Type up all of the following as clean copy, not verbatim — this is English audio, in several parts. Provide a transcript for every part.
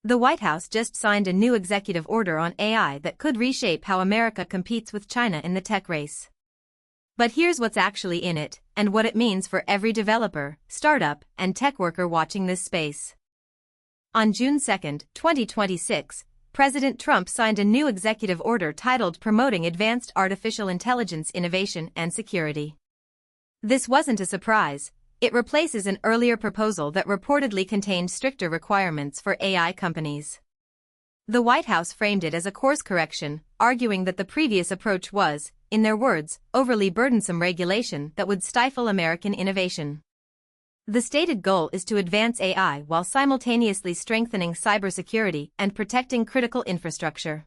The White House just signed a new executive order on AI that could reshape how America competes with China in the tech race. But here's what's actually in it, and what it means for every developer, startup, and tech worker watching this space. On June 2, 2026, President Trump signed a new executive order titled Promoting Advanced Artificial Intelligence Innovation and Security. This wasn't a surprise. It replaces an earlier proposal that reportedly contained stricter requirements for AI companies. The White House framed it as a course correction, arguing that the previous approach was, in their words, overly burdensome regulation that would stifle American innovation. The stated goal is to advance AI while simultaneously strengthening cybersecurity and protecting critical infrastructure.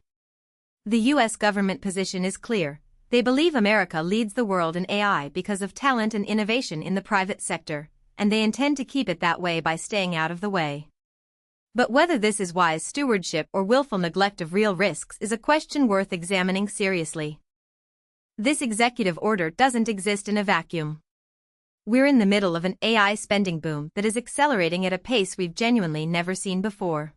The U.S. government position is clear. They believe America leads the world in AI because of talent and innovation in the private sector, and they intend to keep it that way by staying out of the way. But whether this is wise stewardship or willful neglect of real risks is a question worth examining seriously. This executive order doesn't exist in a vacuum. We're in the middle of an AI spending boom that is accelerating at a pace we've genuinely never seen before.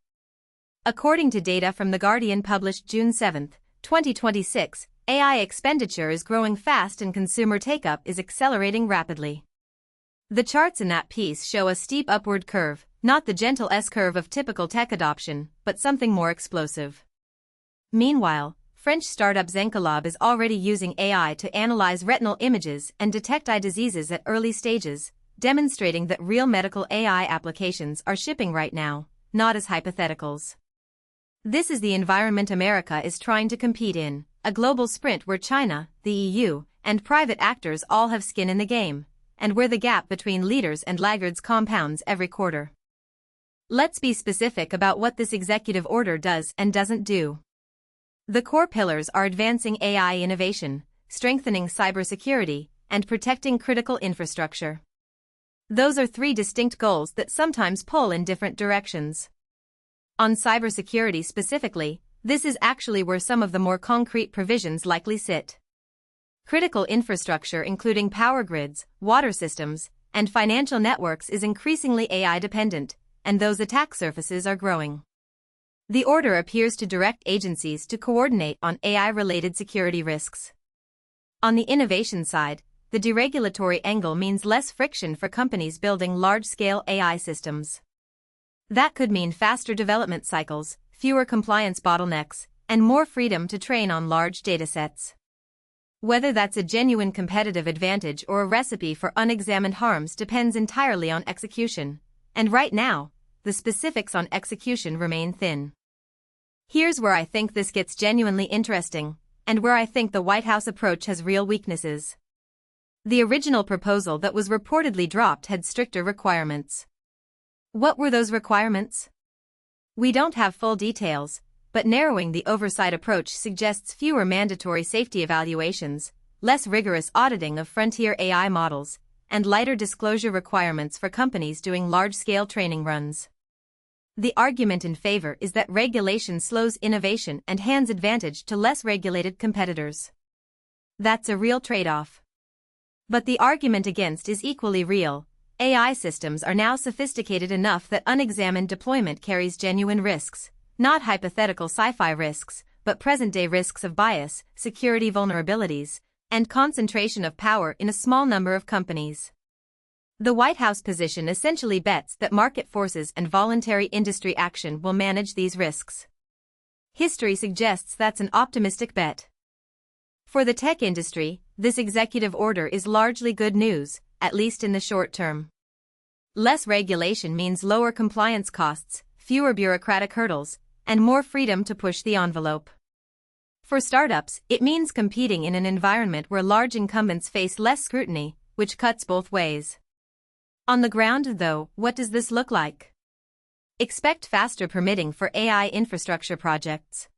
According to data from The Guardian published June 7, 2026, AI expenditure is growing fast and consumer take-up is accelerating rapidly. The charts in that piece show a steep upward curve, not the gentle S-curve of typical tech adoption, but something more explosive. Meanwhile, French startup Zencolab is already using AI to analyze retinal images and detect eye diseases at early stages, demonstrating that real medical AI applications are shipping right now, not as hypotheticals. This is the environment America is trying to compete in, a global sprint where China, the EU, and private actors all have skin in the game, and where the gap between leaders and laggards compounds every quarter. Let's be specific about what this executive order does and doesn't do. The core pillars are advancing AI innovation, strengthening cybersecurity, and protecting critical infrastructure. Those are three distinct goals that sometimes pull in different directions. On cybersecurity specifically, this is actually where some of the more concrete provisions likely sit. Critical infrastructure including power grids, water systems, and financial networks is increasingly AI-dependent, and those attack surfaces are growing. The order appears to direct agencies to coordinate on AI-related security risks. On the innovation side, the deregulatory angle means less friction for companies building large-scale AI systems. That could mean faster development cycles, fewer compliance bottlenecks, and more freedom to train on large datasets. Whether that's a genuine competitive advantage or a recipe for unexamined harms depends entirely on execution, and right now, the specifics on execution remain thin. Here's where I think this gets genuinely interesting, and where I think the White House approach has real weaknesses. The original proposal that was reportedly dropped had stricter requirements. What were those requirements? We don't have full details, but narrowing the oversight approach suggests fewer mandatory safety evaluations, less rigorous auditing of frontier AI models, and lighter disclosure requirements for companies doing large-scale training runs. The argument in favor is that regulation slows innovation and hands advantage to less regulated competitors. That's a real trade-off. But the argument against is equally real. AI systems are now sophisticated enough that unexamined deployment carries genuine risks, not hypothetical sci-fi risks, but present-day risks of bias, security vulnerabilities, and concentration of power in a small number of companies. The White House position essentially bets that market forces and voluntary industry action will manage these risks. History suggests that's an optimistic bet. For the tech industry, this executive order is largely good news, at least in the short term. Less regulation means lower compliance costs, fewer bureaucratic hurdles, and more freedom to push the envelope. For startups, it means competing in an environment where large incumbents face less scrutiny, which cuts both ways. On the ground, though, what does this look like? Expect faster permitting for AI infrastructure projects.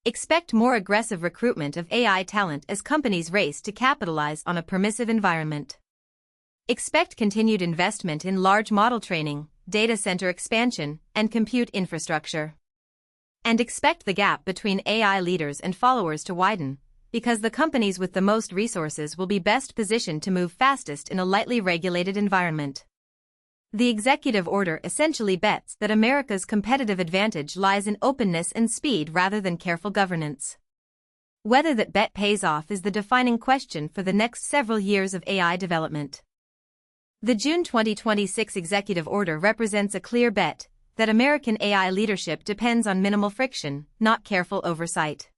Expect more aggressive recruitment of AI talent as companies race to capitalize on a permissive environment. Expect continued investment in large model training, data center expansion, and compute infrastructure. And expect the gap between AI leaders and followers to widen, because the companies with the most resources will be best positioned to move fastest in a lightly regulated environment. The executive order essentially bets that America's competitive advantage lies in openness and speed rather than careful governance. Whether that bet pays off is the defining question for the next several years of AI development. The June 2026 executive order represents a clear bet that American AI leadership depends on minimal friction, not careful oversight.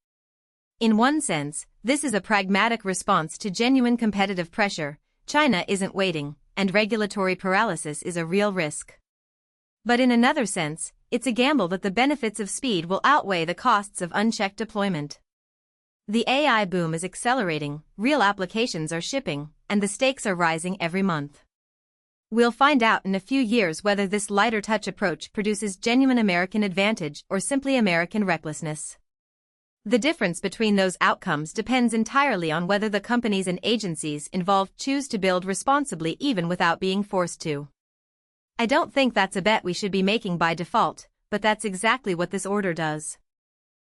In one sense, this is a pragmatic response to genuine competitive pressure. China isn't waiting, and regulatory paralysis is a real risk. But in another sense, it's a gamble that the benefits of speed will outweigh the costs of unchecked deployment. The AI boom is accelerating, real applications are shipping, and the stakes are rising every month. We'll find out in a few years whether this lighter touch approach produces genuine American advantage or simply American recklessness. The difference between those outcomes depends entirely on whether the companies and agencies involved choose to build responsibly even without being forced to. I don't think that's a bet we should be making by default, but that's exactly what this order does.